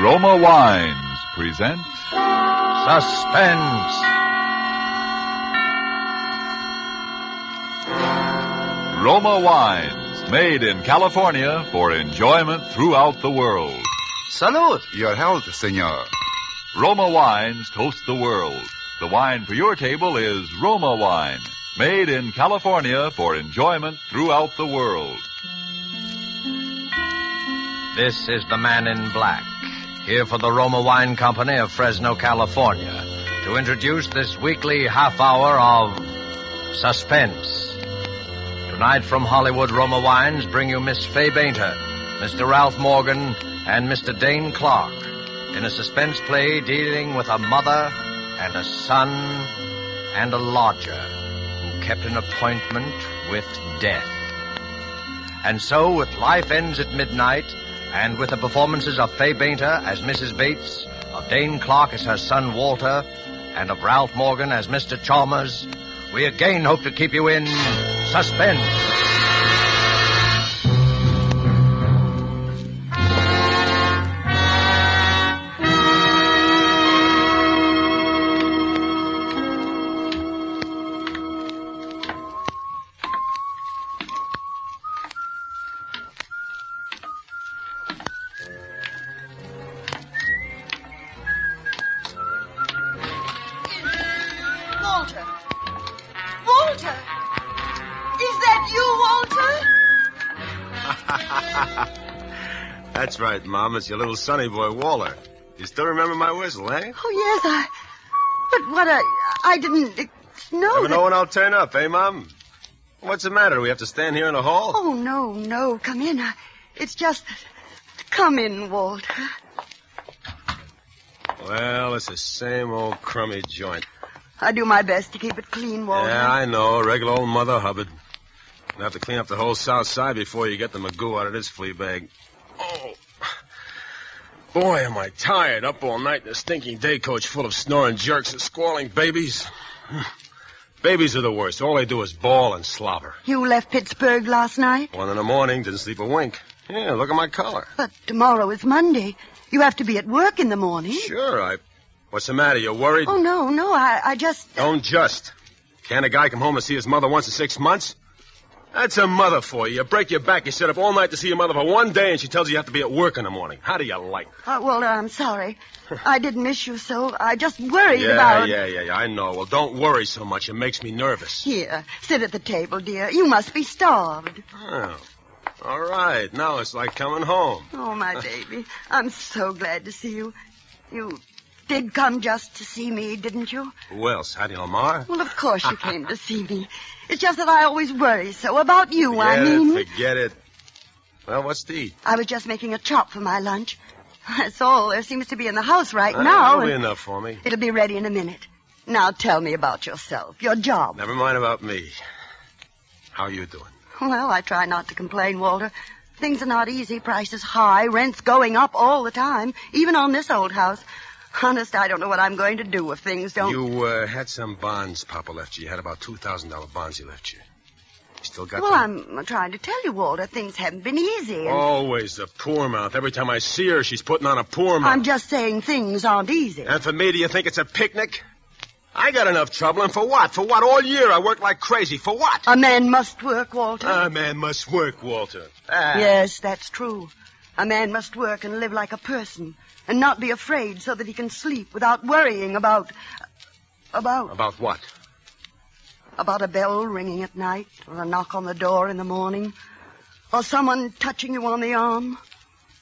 Roma Wines present Suspense. Roma Wines, made in California for enjoyment throughout the world. Salud. Your health, senor. Roma Wines toast the world. The wine for your table is Roma Wine, made in California for enjoyment throughout the world. This is the Man in Black, here for the Roma Wine Company of Fresno, California, to introduce this weekly half hour of Suspense. Tonight from Hollywood, Roma Wines bring you Miss Fay Bainter, Mr. Ralph Morgan, and Mr. Dane Clark in a suspense play dealing with a mother and a son and a lodger who kept an appointment with death. And so, with Life Ends at Midnight, and with the performances of Fay Bainter as Mrs. Bates, of Dane Clark as her son Walter, and of Ralph Morgan as Mr. Chalmers, we again hope to keep you in suspense. Walter! Is that you, Walter? That's right, Mom. It's your little sonny boy, Walter. You still remember my whistle, eh? Oh, yes, I didn't know Never that... know when I'll turn up, eh, Mom? What's the matter? Do we have to stand here in the hall? Oh, no, come in. It's just... Come in, Walter. Well, it's the same old crummy joint. I do my best to keep it clean, Walter. Yeah, I know. Regular old Mother Hubbard. You'll have to clean up the whole south side before you get the magoo out of this flea bag. Oh. Boy, am I tired. Up all night in a stinking day coach full of snoring jerks and squalling babies. Babies are the worst. All they do is bawl and slobber. You left Pittsburgh last night? 1 a.m, didn't sleep a wink. Yeah, look at my collar. But tomorrow is Monday. You have to be at work in the morning. Sure, What's the matter? You worried? Oh, no, I just... Don't just. Can't a guy come home and see his mother once in 6 months? That's a mother for you. You break your back, you sit up all night to see your mother for 1 day, and she tells you have to be at work in the morning. How do you like it? Walter, I'm sorry. I did miss you so. I just worried about... Yeah, I know. Well, don't worry so much. It makes me nervous. Here, sit at the table, dear. You must be starved. Oh, all right. Now it's like coming home. Oh, my baby. I'm so glad to see you. You did come just to see me, didn't you? Who else? Hattie Lamar? Well, of course you came to see me. It's just that I always worry so about you, Forget it. Well, what's to eat? I was just making a chop for my lunch. That's all there seems to be in the house right now. That'll be enough for me. It'll be ready in a minute. Now tell me about yourself, your job. Never mind about me. How are you doing? Well, I try not to complain, Walter. Things are not easy, prices high, rents going up all the time, even on this old house. Honest, I don't know what I'm going to do if things don't... You had some bonds Papa left you. You had about $2,000 bonds he left you. You still got them? I'm trying to tell you, Walter, things haven't been easy. Always the poor mouth. Every time I see her, she's putting on a poor mouth. I'm just saying things aren't easy. And for me, do you think it's a picnic? I got enough trouble, and for what? For what? All year I worked like crazy. For what? A man must work, Walter. A man must work, Walter. Yes, that's true. A man must work and live like a person, and not be afraid so that he can sleep without worrying about... About what? About a bell ringing at night, or a knock on the door in the morning, or someone touching you on the arm.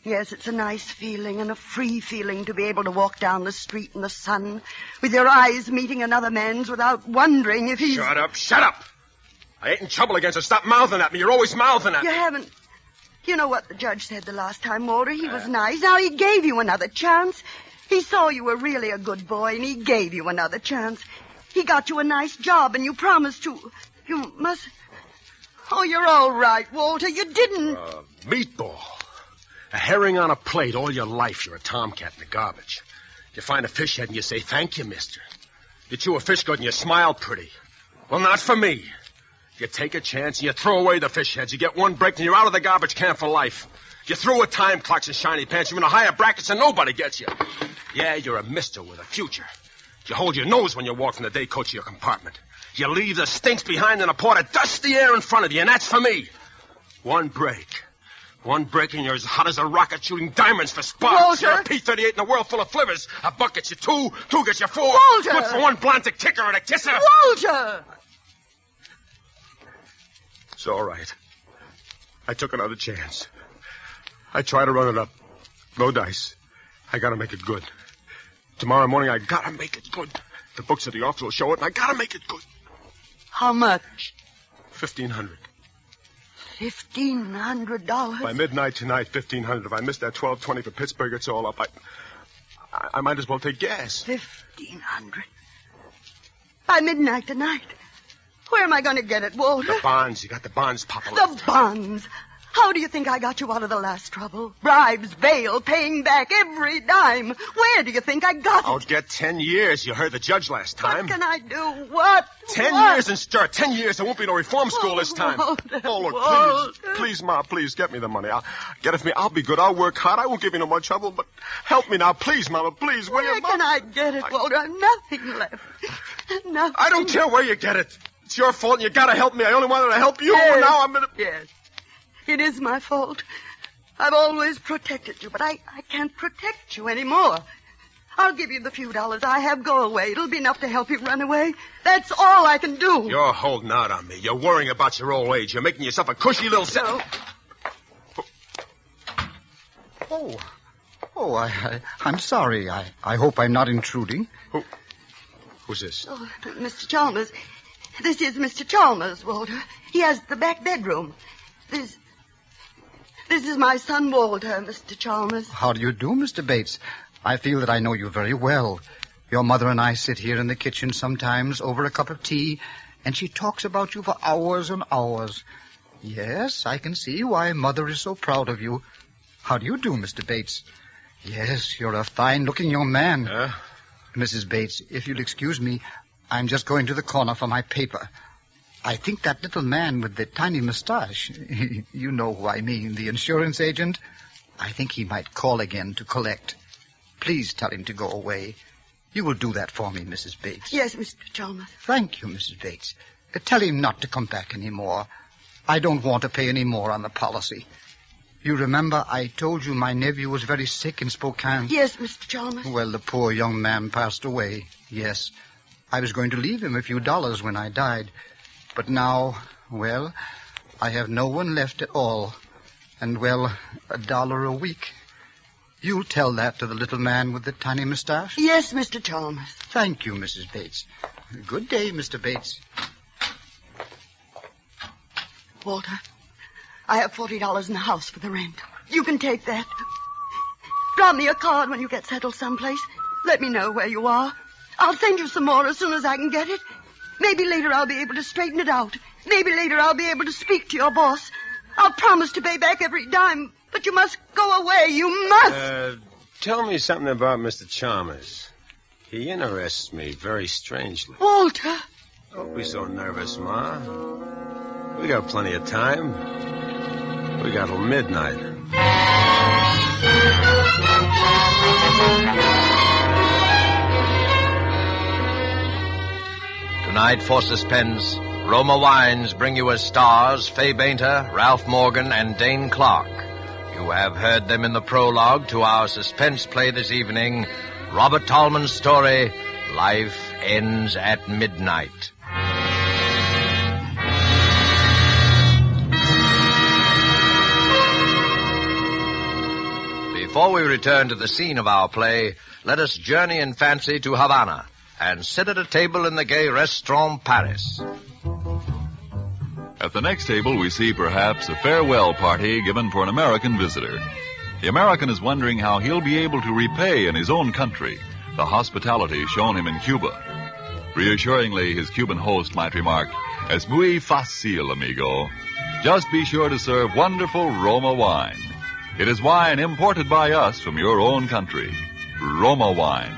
Yes, it's a nice feeling and a free feeling to be able to walk down the street in the sun with your eyes meeting another man's without wondering if he's... Shut up! I ain't in trouble against her. Stop mouthing at me. You're always mouthing at me. You haven't... You know what the judge said the last time, Walter? He was nice. Now, he gave you another chance. He saw you were really a good boy, and he gave you another chance. He got you a nice job, and you promised to... You must... Oh, you're all right, Walter. You didn't... Meatball. A herring on a plate all your life. You're a tomcat in the garbage. You find a fish head and you say, thank you, mister. You chew a fish good and you smile pretty. Well, not for me. You take a chance and you throw away the fish heads. You get one break and you're out of the garbage can for life. You're through with time clocks and shiny pants. You're in a higher bracket so nobody gets you. Yeah, you're a mister with a future. You hold your nose when you walk from the day coach to your compartment. You leave the stinks behind in a pot of dusty air in front of you, and that's for me. One break and you're as hot as a rocket shooting diamonds for sparks. Walter! You're a P-38 in a world full of flivvers. A buck gets you two gets you four. Walter! Good for one blonde to kicker and a kisser. Walter! It's all right. I took another chance. I try to run it up. No dice. I gotta make it good. Tomorrow morning, I gotta make it good. The books at the office will show it, and I gotta make it good. How much? $1,500. $1,500? By midnight tonight, $1,500. If I miss that 12:20 for Pittsburgh, it's all up. I might as well take gas. $1,500. By midnight tonight. Where am I going to get it, Walter? The bonds. You got the bonds, Papa. The bonds. How do you think I got you out of the last trouble? Bribes, bail, paying back every dime. Where do you think I got it? I'll get 10 years. You heard the judge last time. What can I do? What? 10 what? years and start. 10 years. There won't be no reform school this time. Walter, Oh, look, Walter. please, Ma, please, get me the money. I'll get it for me. I'll be good. I'll work hard. I won't give you no more trouble, but help me now. Please, Mama, please. Will Where you, can I get it, Walter? I've nothing left. Nothing. I don't care where you get it. It's your fault, and you gotta help me. I only wanted to help you, Yes. and now I'm in a... Yes. It is my fault. I've always protected you, but I can't protect you anymore. I'll give you the few dollars I have. Go away. It'll be enough to help you run away. That's all I can do. You're holding out on me. You're worrying about your old age. You're making yourself a cushy little... No. I'm sorry. I hope I'm not intruding. Who's this? Oh, Mr. Chalmers. This is Mr. Chalmers, Walter. He has the back bedroom. This is my son, Walter, Mr. Chalmers. How do you do, Mr. Bates? I feel that I know you very well. Your mother and I sit here in the kitchen sometimes over a cup of tea, and she talks about you for hours and hours. Yes, I can see why Mother is so proud of you. How do you do, Mr. Bates? Yes, you're a fine-looking young man. Mrs. Bates, if you'll excuse me, I'm just going to the corner for my paper. I think that little man with the tiny mustache, you know who I mean, the insurance agent, I think he might call again to collect. Please tell him to go away. You will do that for me, Mrs. Bates. Yes, Mr. Chalmers. Thank you, Mrs. Bates. Tell him not to come back any more. I don't want to pay any more on the policy. You remember I told you my nephew was very sick in Spokane? Yes, Mr. Chalmers. Well, the poor young man passed away, yes. I was going to leave him a few dollars when I died. But now, well, I have no one left at all. And, well, $1 a week. You'll tell that to the little man with the tiny mustache? Yes, Mr. Chalmers. Thank you, Mrs. Bates. Good day, Mr. Bates. Walter, I have $40 in the house for the rent. You can take that. Drop me a card when you get settled someplace. Let me know where you are. I'll send you some more as soon as I can get it. Maybe later I'll be able to straighten it out. Maybe later I'll be able to speak to your boss. I'll promise to pay back every dime, but you must go away. You must. Tell me something about Mr. Chalmers. He interests me very strangely. Walter. Don't be so nervous, Ma. We got plenty of time. We got till midnight. Tonight for Suspense, Roma Wines bring you as stars Fay Bainter, Ralph Morgan, and Dane Clark. You have heard them in the prologue to our suspense play this evening, Robert Tallman's story, Life Ends at Midnight. Before we return to the scene of our play, let us journey in fancy to Havana and sit at a table in the gay restaurant Paris. At the next table, we see perhaps a farewell party given for an American visitor. The American is wondering how he'll be able to repay in his own country the hospitality shown him in Cuba. Reassuringly, his Cuban host might remark, "Es muy fácil, amigo. Just be sure to serve wonderful Roma wine. It is wine imported by us from your own country. Roma wine."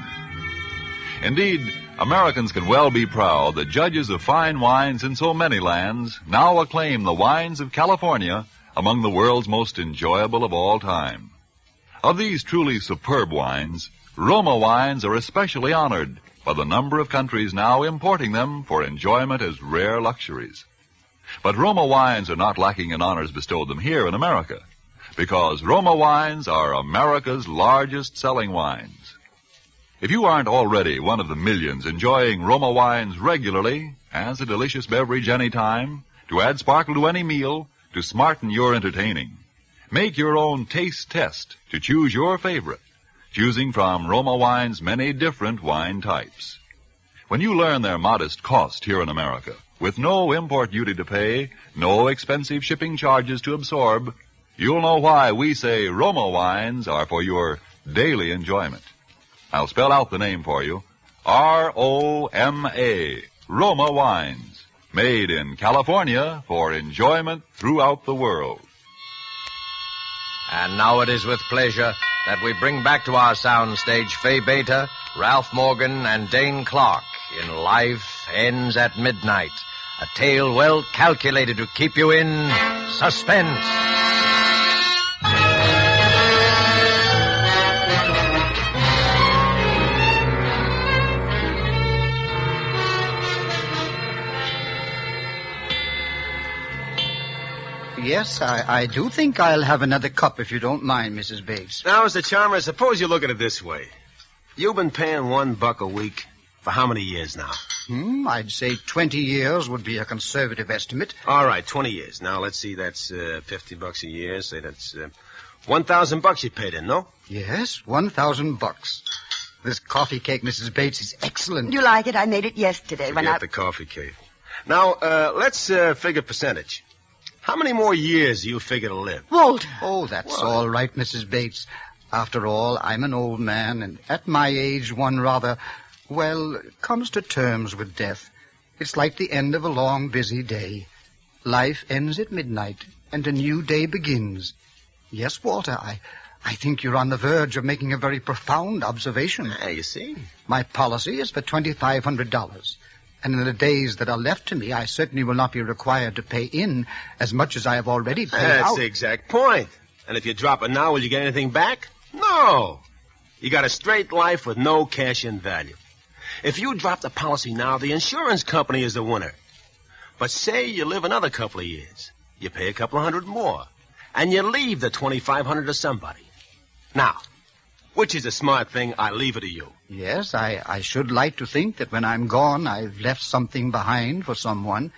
Indeed, Americans can well be proud that judges of fine wines in so many lands now acclaim the wines of California among the world's most enjoyable of all time. Of these truly superb wines, Roma wines are especially honored by the number of countries now importing them for enjoyment as rare luxuries. But Roma wines are not lacking in honors bestowed them here in America, because Roma wines are America's largest selling wines. If you aren't already one of the millions enjoying Roma wines regularly, as a delicious beverage any time, to add sparkle to any meal, to smarten your entertaining, make your own taste test to choose your favorite, choosing from Roma wine's many different wine types. When you learn their modest cost here in America, with no import duty to pay, no expensive shipping charges to absorb, you'll know why we say Roma wines are for your daily enjoyment. I'll spell out the name for you. R-O-M-A, Roma wines, made in California for enjoyment throughout the world. And now it is with pleasure that we bring back to our soundstage Fay Beta, Ralph Morgan, and Dane Clark in Life Ends at Midnight, a tale well calculated to keep you in suspense. Yes, I do think I'll have another cup if you don't mind, Mrs. Bates. Now, Mr. Chalmers, suppose you look at it this way. You've been paying $1 a week for how many years now? I'd say 20 years would be a conservative estimate. All right, 20 years. Now, let's see, that's $50 a year. Say that's $1,000 you paid in, no? Yes, $1,000. This coffee cake, Mrs. Bates, is excellent. You like it? I made it yesterday when Forget the coffee cake. Now, let's figure percentage. How many more years do you figure to live? Walter. Oh, that's all right, Mrs. Bates. After all, I'm an old man, and at my age, one rather, comes to terms with death. It's like the end of a long, busy day. Life ends at midnight, and a new day begins. Yes, Walter, I think you're on the verge of making a very profound observation. You see? My policy is for $2,500. And in the days that are left to me, I certainly will not be required to pay in as much as I have already paid out. That's the exact point. And if you drop it now, will you get anything back? No. You got a straight life with no cash-in value. If you drop the policy now, the insurance company is the winner. But say you live another couple of years. You pay a couple of hundred more. And you leave the $2,500 to somebody. Now, which is a smart thing? I leave it to you. Yes, I should like to think that when I'm gone, I've left something behind for someone.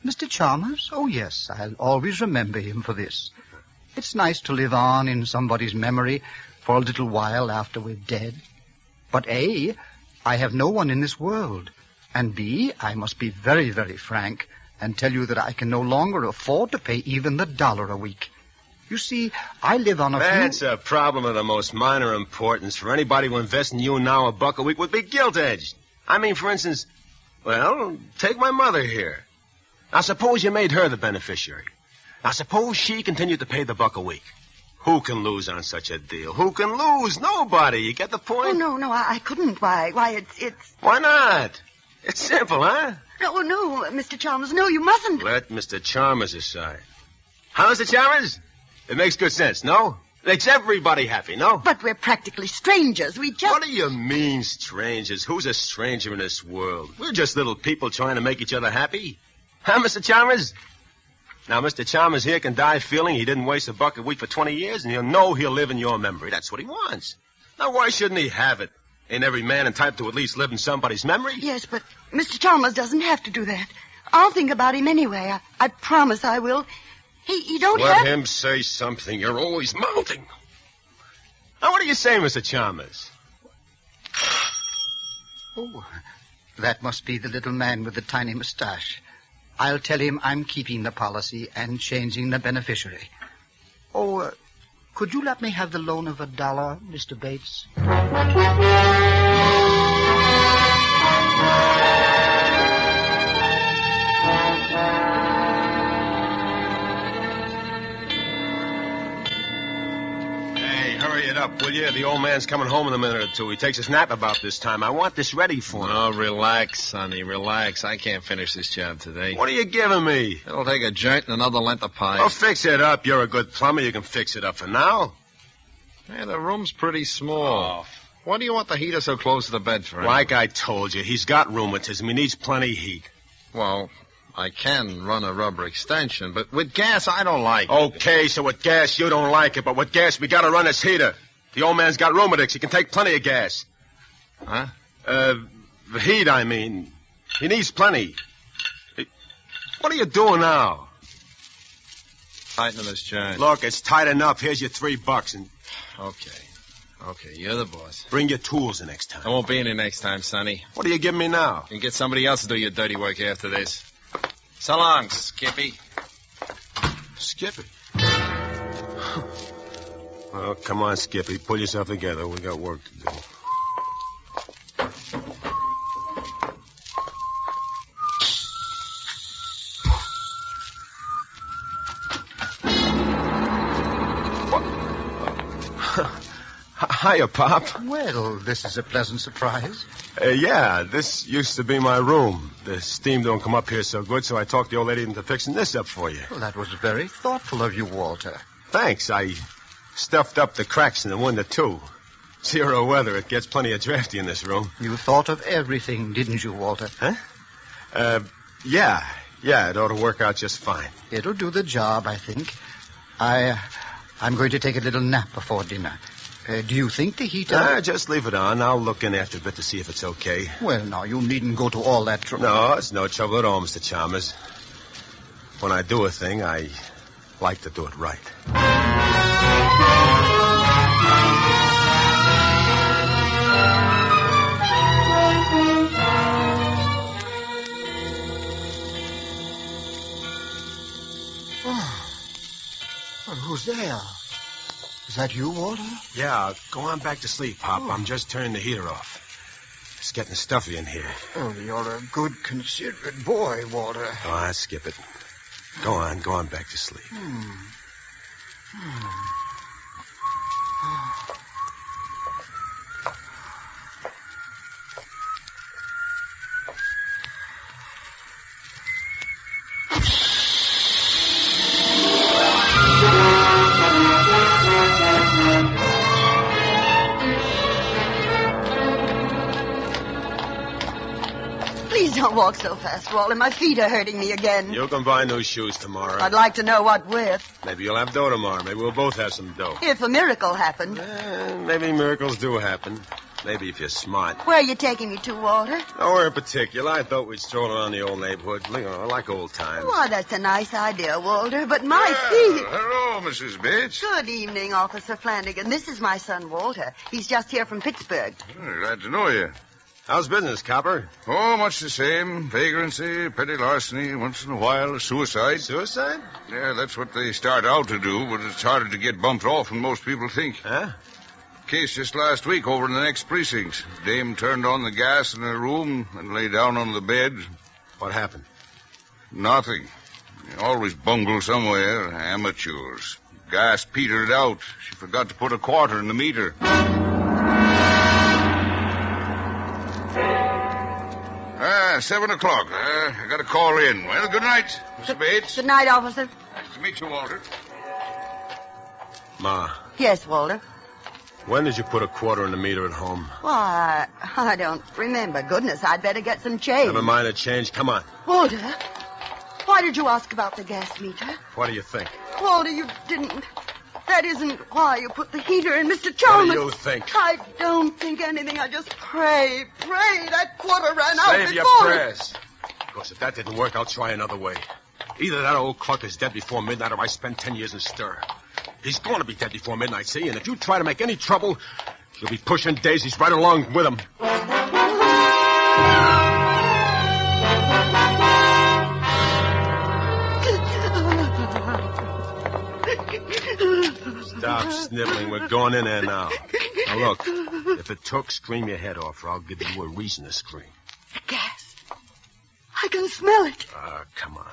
Mr. Chalmers? Oh, yes, I'll always remember him for this. It's nice to live on in somebody's memory for a little while after we're dead. But A, I have no one in this world. And B, I must be very, very frank and tell you that I can no longer afford to pay even the $1 a week. You see, I live on a That's a problem of the most minor importance. For anybody who invests in you now, $1 a week would be gilt-edged. I mean, for instance, take my mother here. Now, suppose you made her the beneficiary. Now, suppose she continued to pay the $1 a week. Who can lose on such a deal? Who can lose? Nobody. You get the point? Oh, no, I couldn't. Why, it's... Why not? It's simple, huh? No, Mr. Chalmers, no, you mustn't. Let Mr. Chalmers decide. Huh, Mr. Chalmers? It makes good sense, no? It makes everybody happy, no? But we're practically strangers. We just... What do you mean, strangers? Who's a stranger in this world? We're just little people trying to make each other happy. Huh, Mr. Chalmers? Now, Mr. Chalmers here can die feeling he didn't waste $1 a week for 20 years, and he'll know he'll live in your memory. That's what he wants. Now, why shouldn't he have it? Ain't every man entitled to at least live in somebody's memory? Yes, but Mr. Chalmers doesn't have to do that. I'll think about him anyway. I promise I will. He don't have... Let him say something. You're always mounting. Now, what do you say, Mr. Chalmers? Oh, that must be the little man with the tiny mustache. I'll tell him I'm keeping the policy and changing the beneficiary. Oh, could you let me have the loan of $1, Mr. Bates? up, will you? The old man's coming home in a minute or two. He takes his nap about this time. I want this ready for him. Oh, relax, Sonny, relax. I can't finish this job today. What are you giving me? It'll take a joint and another length of pipe. Oh, fix it up. You're a good plumber. You can fix it up for now. Yeah, the room's pretty small. What do you want the heater so close to the bed for? Like I told you, he's got rheumatism. He needs plenty of heat. Well, I can run a rubber extension, but with gas, I don't like it. Okay, so with gas, you don't like it, but with gas, we gotta run this heater. The old man's got rheumatics. He can take plenty of gas. Huh? The heat, I mean. He needs plenty. What are you doing now? Tightening this joint. Look, it's tight enough. Here's your $3 and... Okay, you're the boss. Bring your tools the next time. I won't be any next time, Sonny. What are you giving me now? You can get somebody else to do your dirty work after this. So long, Skippy. Skippy? Well, come on, Skippy. Pull yourself together. We got work to do. Hiya, Pop. Well, this is a pleasant surprise. Yeah, this used to be my room. The steam don't come up here so good, so I talked the old lady into fixing this up for you. Well, that was very thoughtful of you, Walter. Thanks. I stuffed up the cracks in the window, too. 0 weather. It gets plenty of drafty in this room. You thought of everything, didn't you, Walter? Huh? Yeah, it ought to work out just fine. It'll do the job, I think. I'm going to take a little nap before dinner. Do you think the heater... Just leave it on. I'll look in after a bit to see if it's okay. Well, now, you needn't go to all that trouble. No, it's no trouble at all, Mr. Chalmers. When I do a thing, I like to do it right. Well, who's there? Is that you, Walter? Yeah, go on back to sleep, Pop. I'm just turning the heater off. It's getting stuffy in here. Oh, you're a good, considerate boy, Walter. Oh, I'll skip it. Go on back to sleep. Don't walk so fast, Walter. My feet are hurting me again. You can buy new shoes tomorrow. I'd like to know what with. Maybe you'll have dough tomorrow. Maybe we'll both have some dough. If a miracle happened. Maybe miracles do happen. Maybe if you're smart. Where are you taking me to, Walter? Nowhere in particular. I thought we'd stroll around the old neighborhood, like old times. Why, that's a nice idea, Walter, but my feet... Hello, Mrs. Bates. Good evening, Officer Flanagan. This is my son, Walter. He's just here from Pittsburgh. Glad to know you. How's business, Copper? Oh, much the same. Vagrancy, petty larceny, once in a while, suicide. Suicide? Yeah, that's what they start out to do, but it's harder to get bumped off than most people think. Huh? Case just last week over in the next precinct. Dame turned on the gas in her room and lay down on the bed. What happened? Nothing. They always bungle somewhere. Amateurs. Gas petered out. She forgot to put a quarter in the meter. 7 o'clock. I got to call in. Well, good night, Mrs. Bates. Good night, Officer. Nice to meet you, Walter. Ma. Yes, Walter. When did you put a quarter in the meter at home? Why, I don't remember. Goodness, I'd better get some change. Never mind the change. Come on. Walter, why did you ask about the gas meter? What do you think? Walter, you didn't. That isn't why you put the heater in, Mr. Chalmers. What do you think? I don't think anything. I just pray. That quarter ran out before... Save your prayers. Because if that didn't work, I'll try another way. Either that old cluck is dead before midnight or I spend 10 years in stir. He's going to be dead before midnight, see? And if you try to make any trouble, you'll be pushing daisies right along with him. Stop sniveling. We're going in there now. Now, look, if it took, scream your head off, or I'll give you a reason to scream. The gas. I can smell it. Come on.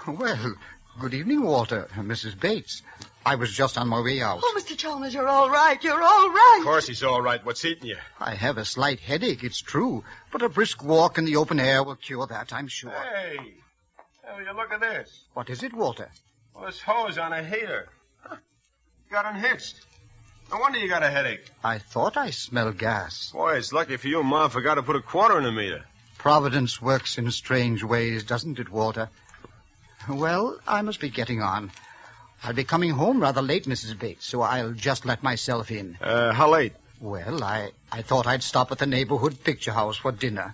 Well, good evening, Walter. Mrs. Bates. I was just on my way out. Oh, Mr. Chalmers, you're all right. You're all right. Of course he's all right. What's eating you? I have a slight headache, it's true. But a brisk walk in the open air will cure that, I'm sure. Hey, will you look at this? What is it, Walter? Well, this hose on a heater. Huh. Got unhitched. No wonder you got a headache. I thought I smelled gas. Boy, it's lucky for you Mom forgot to put a quarter in the meter. Providence works in strange ways, doesn't it, Walter? Well, I must be getting on. I'll be coming home rather late, Mrs. Bates, so I'll just let myself in. How late? Well, I thought I'd stop at the neighborhood picture house for dinner.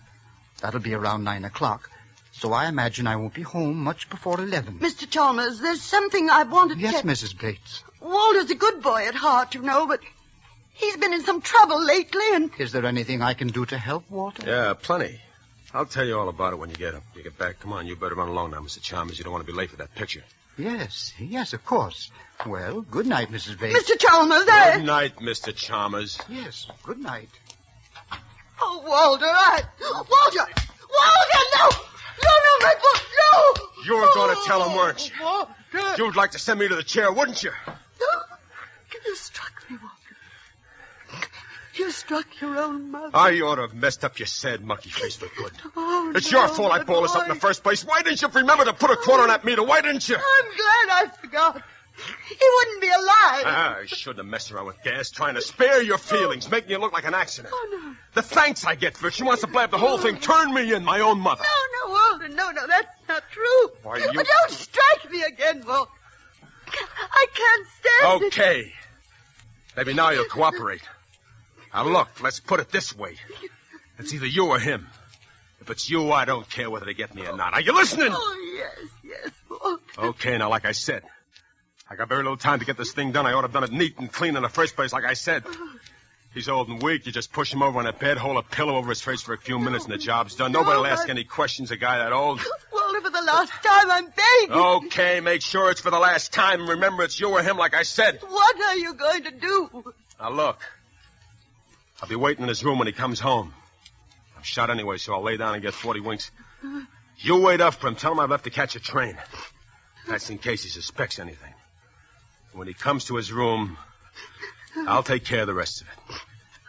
That'll be around 9 o'clock. So I imagine I won't be home much before 11. Mr. Chalmers, there's something I wanted to... Yes, Mrs. Bates. Walter's a good boy at heart, you know, but he's been in some trouble lately, and... Is there anything I can do to help, Walter? Yeah, plenty. I'll tell you all about it when you get back. Come on, you better run along now, Mr. Chalmers. You don't want to be late for that picture. Yes, of course. Well, good night, Mrs. Bates. Mr. Chalmers, Good night, Mr. Chalmers. Yes, good night. Oh, Walter, Walter, no! No, my book, no! You were going to tell him, weren't you? Walter. You'd like to send me to the chair, wouldn't you? You struck me, Walter. You struck your own mother. I ought to have messed up your sad monkey face for good. Oh, It's no, your fault I pulled this up in the first place. Why didn't you remember to put a quarter on that meter? Why didn't you? I'm glad I forgot. He wouldn't be alive. I shouldn't have messed around with gas, trying to spare your feelings, making you look like an accident. Oh, no. The thanks I get for it. She wants to blab the whole thing. Turn me in, my own mother. No, Walter, no, that's not true. Why, you- But don't strike me again, Walter. I can't stand it. Okay. Maybe now you'll cooperate. Now, look, let's put it this way. It's either you or him. If it's you, I don't care whether they get me or not. Are you listening? Oh, yes, Walter. Okay, now, like I said, I got very little time to get this thing done. I ought to have done it neat and clean in the first place, like I said. He's old and weak. You just push him over on a bed, hold a pillow over his face for a few minutes, and the job's done. Nobody will ask any questions, a guy that old. Walter, for the last time, I'm begging. Okay, make sure it's for the last time. Remember, it's you or him, like I said. What are you going to do? Now, look. I'll be waiting in his room when he comes home. I'm shot anyway, so I'll lay down and get 40 winks. You wait up for him. Tell him I've left to catch a train. That's in case he suspects anything. When he comes to his room, I'll take care of the rest of it.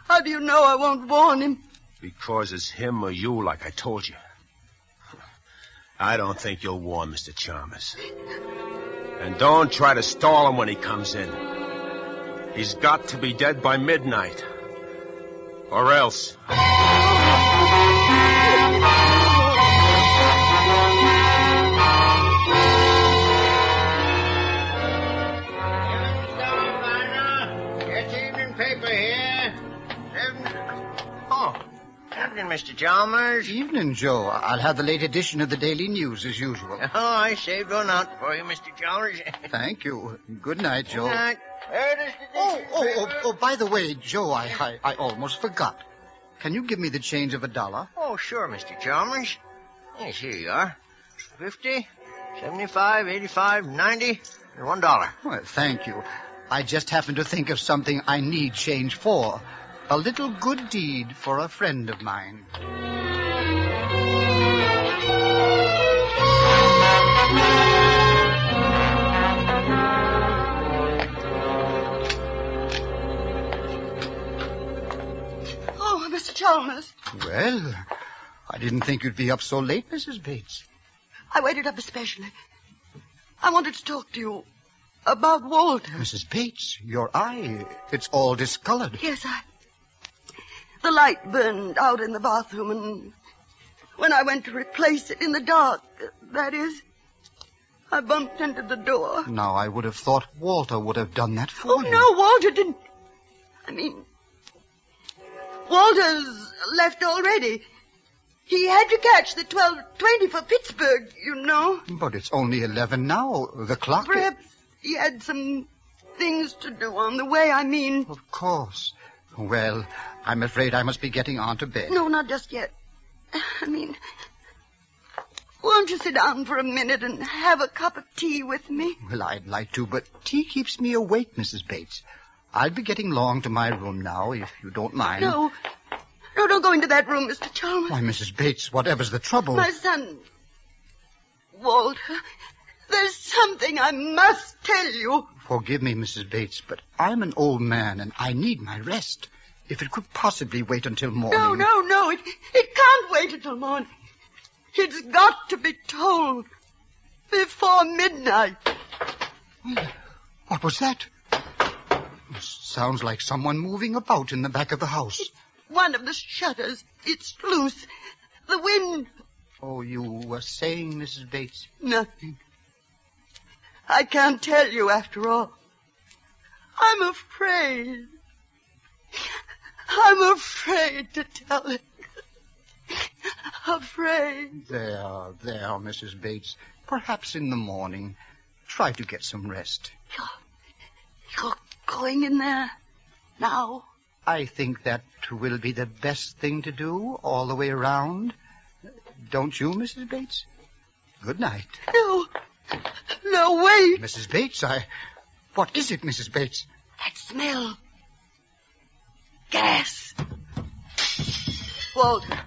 How do you know I won't warn him? Because it's him or you, like I told you. I don't think you'll warn Mr. Chalmers. And don't try to stall him when he comes in. He's got to be dead by midnight. Or else. Evening, Mr. Chalmers. Evening, Joe. I'll have the late edition of the Daily News as usual. Oh, I saved one out for you, Mr. Chalmers. Thank you. Good night, Joe. Good night. There it is. Oh, by the way, Joe, I almost forgot. Can you give me the change of $1? Oh, sure, Mr. Chalmers. Yes, here you are. 50, 75, 85, 90, and $1. Well, thank you. I just happened to think of something I need change for. A little good deed for a friend of mine. Oh, Mr. Chalmers. Well, I didn't think you'd be up so late, Mrs. Bates. I waited up especially. I wanted to talk to you about Walter. Mrs. Bates, your eye, it's all discolored. Yes, the light burned out in the bathroom, and when I went to replace it in the dark, that is, I bumped into the door. Now, I would have thought Walter would have done that for you. Oh, no, Walter didn't. I mean, Walter's left already. He had to catch the 12:20 for Pittsburgh, you know. But it's only 11 now. The clock... Perhaps he had some things to do on the way, I mean. Of course. Well, I'm afraid I must be getting on to bed. No, not just yet. I mean, won't you sit down for a minute and have a cup of tea with me? Well, I'd like to, but tea keeps me awake, Mrs. Bates. I'll be getting along to my room now, if you don't mind. No, don't go into that room, Mr. Chalmers. Why, Mrs. Bates, whatever's the trouble? My son, Walter, There's something I must tell you. Forgive me, Mrs. Bates, but I'm an old man and I need my rest. If it could possibly wait until morning. No. It can't wait until morning. It's got to be told before midnight. What was that? Sounds like someone moving about in the back of the house. It's one of the shutters. It's loose. The wind. Oh, you were saying, Mrs. Bates? Nothing. I can't tell you after all. I'm afraid. I'm afraid to tell it. Afraid. There, Mrs. Bates. Perhaps in the morning. Try to get some rest. You're going in there now? I think that will be the best thing to do all the way around. Don't you, Mrs. Bates? Good night. No, wait. Mrs. Bates, What is it, Mrs. Bates? That smell. Gas. Walter!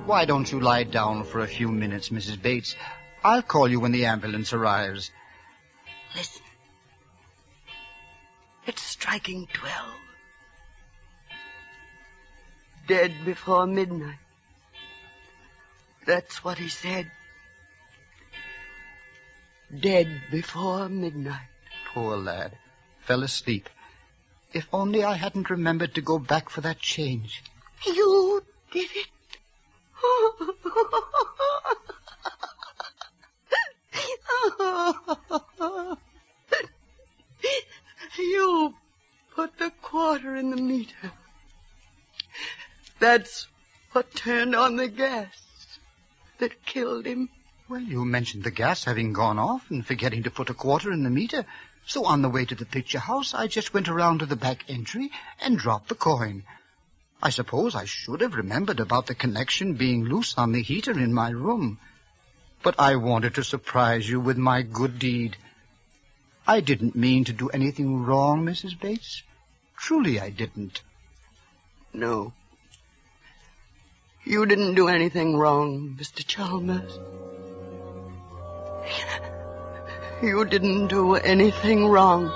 Why don't you lie down for a few minutes, Mrs. Bates? I'll call you when the ambulance arrives. Listen. It's striking 12. Dead before midnight. That's what he said. Dead before midnight. Poor lad. Fell asleep. If only I hadn't remembered to go back for that change. You did it. You put the quarter in the meter. That's what turned on the gas that killed him. Well, you mentioned the gas having gone off and forgetting to put a quarter in the meter. So on the way to the picture house, I just went around to the back entry and dropped the coin. I suppose I should have remembered about the connection being loose on the heater in my room. But I wanted to surprise you with my good deed. I didn't mean to do anything wrong, Mrs. Bates. Truly, I didn't. No. You didn't do anything wrong, Mr. Chalmers. You didn't do anything wrong.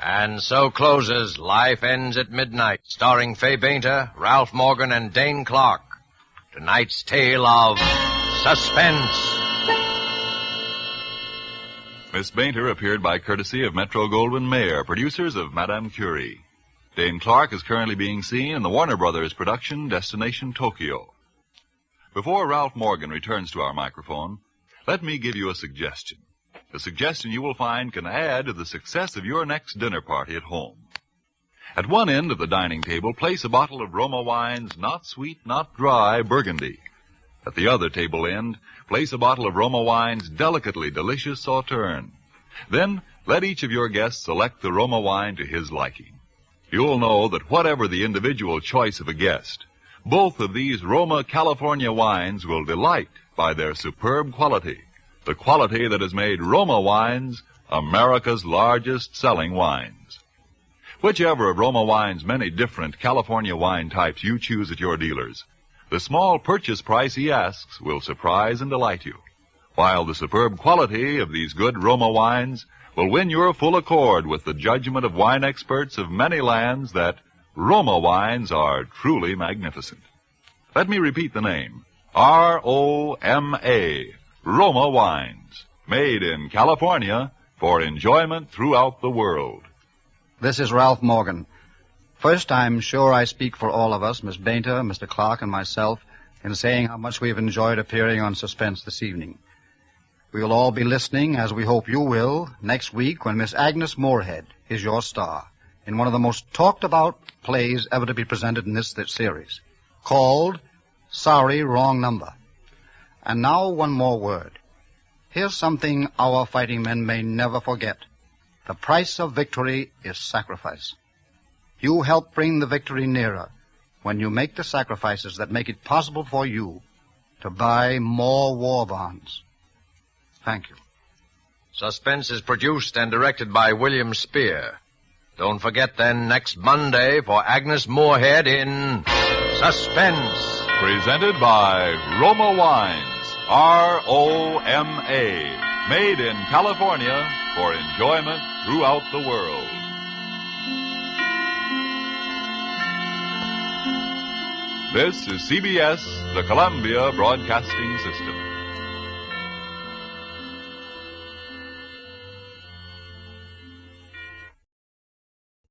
And so closes Life Ends at Midnight, starring Fay Bainter, Ralph Morgan, and Dane Clark. Tonight's tale of Suspense. Miss Bainter appeared by courtesy of Metro-Goldwyn-Mayer, producers of Madame Curie. Dane Clark is currently being seen in the Warner Brothers production Destination Tokyo. Before Ralph Morgan returns to our microphone, let me give you a suggestion. A suggestion you will find can add to the success of your next dinner party at home. At one end of the dining table, place a bottle of Roma Wine's not sweet, not dry Burgundy. At the other table end, place a bottle of Roma Wine's delicately delicious Sauterne. Then, let each of your guests select the Roma wine to his liking. You'll know that whatever the individual choice of a guest, both of these Roma California wines will delight by their superb quality. The quality that has made Roma Wines America's largest selling wines. Whichever of Roma Wine's many different California wine types you choose at your dealers, the small purchase price he asks will surprise and delight you, while the superb quality of these good Roma wines will win your full accord with the judgment of wine experts of many lands that Roma wines are truly magnificent. Let me repeat the name. R-O-M-A. Roma Wines, made in California for enjoyment throughout the world. This is Ralph Morgan. First, I'm sure I speak for all of us, Miss Bainter, Mr. Clark, and myself, in saying how much we have enjoyed appearing on Suspense this evening. We will all be listening, as we hope you will, next week when Miss Agnes Moorehead is your star in one of the most talked-about plays ever to be presented in this series, called Sorry, Wrong Number. And now one more word. Here's something our fighting men may never forget. The price of victory is sacrifice. You help bring the victory nearer when you make the sacrifices that make it possible for you to buy more war bonds. Thank you. Suspense is produced and directed by William Spear. Don't forget then next Monday for Agnes Moorehead in Suspense. Presented by Roma Wines, R-O-M-A, made in California for enjoyment throughout the world. This is CBS, the Columbia Broadcasting System.